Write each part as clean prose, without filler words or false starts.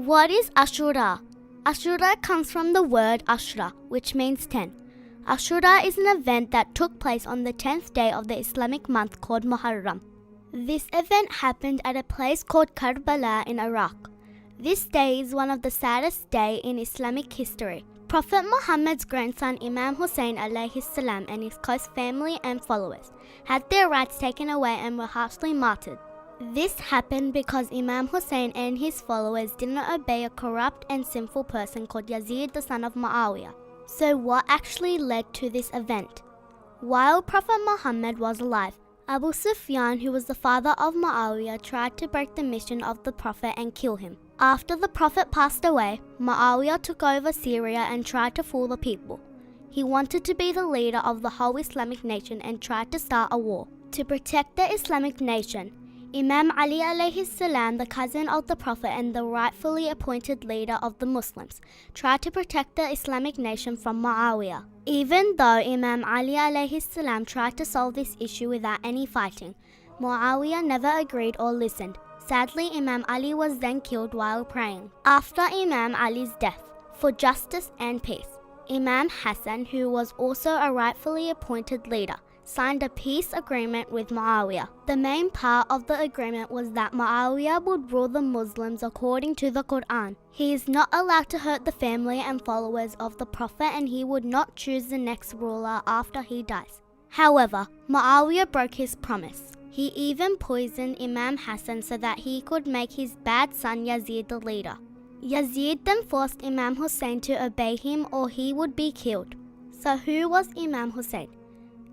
What is Ashora? Ashura comes from the word Ashra, which means 10. Ashura is an event that took place on the 10th day of the Islamic month called Muharram. This event happened at a place called Karbala in Iraq. This day is one of the saddest days in Islamic history. Prophet Muhammad's grandson Imam Hussein alayhi salam and his close family and followers had their rights taken away and were harshly martyred. This happened because Imam Hussein and his followers didn't obey a corrupt and sinful person called Yazid, the son of Muawiyah. So what actually led to this event? While Prophet Muhammad was alive, Abu Sufyan, who was the father of Muawiyah, tried to break the mission of the Prophet and kill him. After the Prophet passed away, Muawiyah took over Syria and tried to fool the people. He wanted to be the leader of the whole Islamic nation and tried to start a war. To protect the Islamic nation, Imam Ali alayhi salam, the cousin of the Prophet and the rightfully appointed leader of the Muslims, tried to protect the Islamic nation from Muawiyah. Even though Imam Ali alayhi salam tried to solve this issue without any fighting, Muawiyah never agreed or listened. Sadly, Imam Ali was then killed while praying. After Imam Ali's death, for justice and peace, Imam Hassan, who was also a rightfully appointed leader, signed a peace agreement with Muawiyah. The main part of the agreement was that Muawiyah would rule the Muslims according to the Quran. He is not allowed to hurt the family and followers of the Prophet, and he would not choose the next ruler after he dies. However, Muawiyah broke his promise. He even poisoned Imam Hassan so that he could make his bad son Yazid the leader. Yazid then forced Imam Hussein to obey him or he would be killed. So who was Imam Hussein?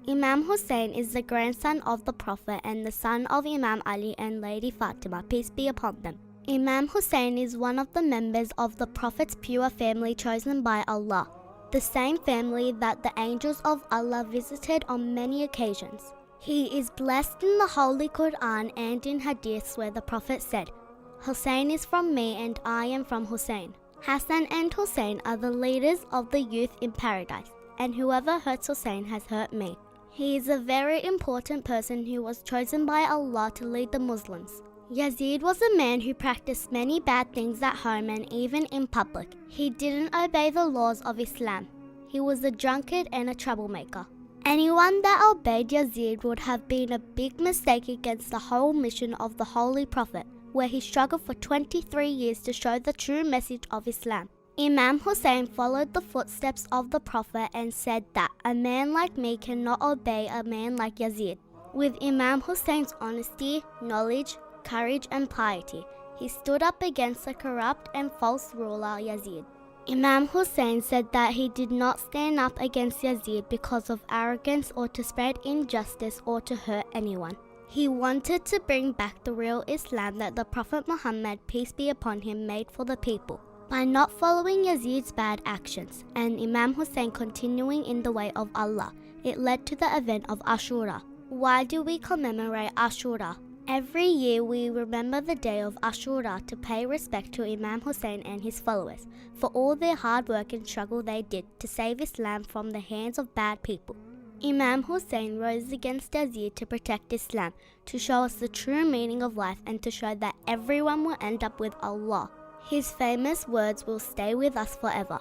Imam Hussein is the grandson of the Prophet and the son of Imam Ali and Lady Fatima, peace be upon them. Imam Hussein is one of the members of the Prophet's pure family chosen by Allah, the same family that the angels of Allah visited on many occasions. He is blessed in the Holy Quran and in Hadiths where the Prophet said, "Hussein is from me and I am from Hussein." Hassan and Hussein are the leaders of the youth in paradise, and whoever hurts Hussein has hurt me. He is a very important person who was chosen by Allah to lead the Muslims. Yazid was a man who practiced many bad things at home and even in public. He didn't obey the laws of Islam. He was a drunkard and a troublemaker. Anyone that obeyed Yazid would have been a big mistake against the whole mission of the Holy Prophet, where he struggled for 23 years to show the true message of Islam. Imam Hussein followed the footsteps of the Prophet and said that a man like me cannot obey a man like Yazid. With Imam Hussein's honesty, knowledge, courage and piety, he stood up against the corrupt and false ruler Yazid. Imam Hussein said that he did not stand up against Yazid because of arrogance or to spread injustice or to hurt anyone. He wanted to bring back the real Islam that the Prophet Muhammad, peace be upon him, made for the people. By not following Yazid's bad actions and Imam Hussein continuing in the way of Allah, it led to the event of Ashura. Why do we commemorate Ashura? Every year we remember the day of Ashura to pay respect to Imam Hussein and his followers for all their hard work and struggle they did to save Islam from the hands of bad people. Imam Hussein rose against Yazid to protect Islam, to show us the true meaning of life and to show that everyone will end up with Allah. His famous words will stay with us forever.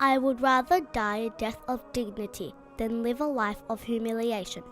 I would rather die a death of dignity than live a life of humiliation.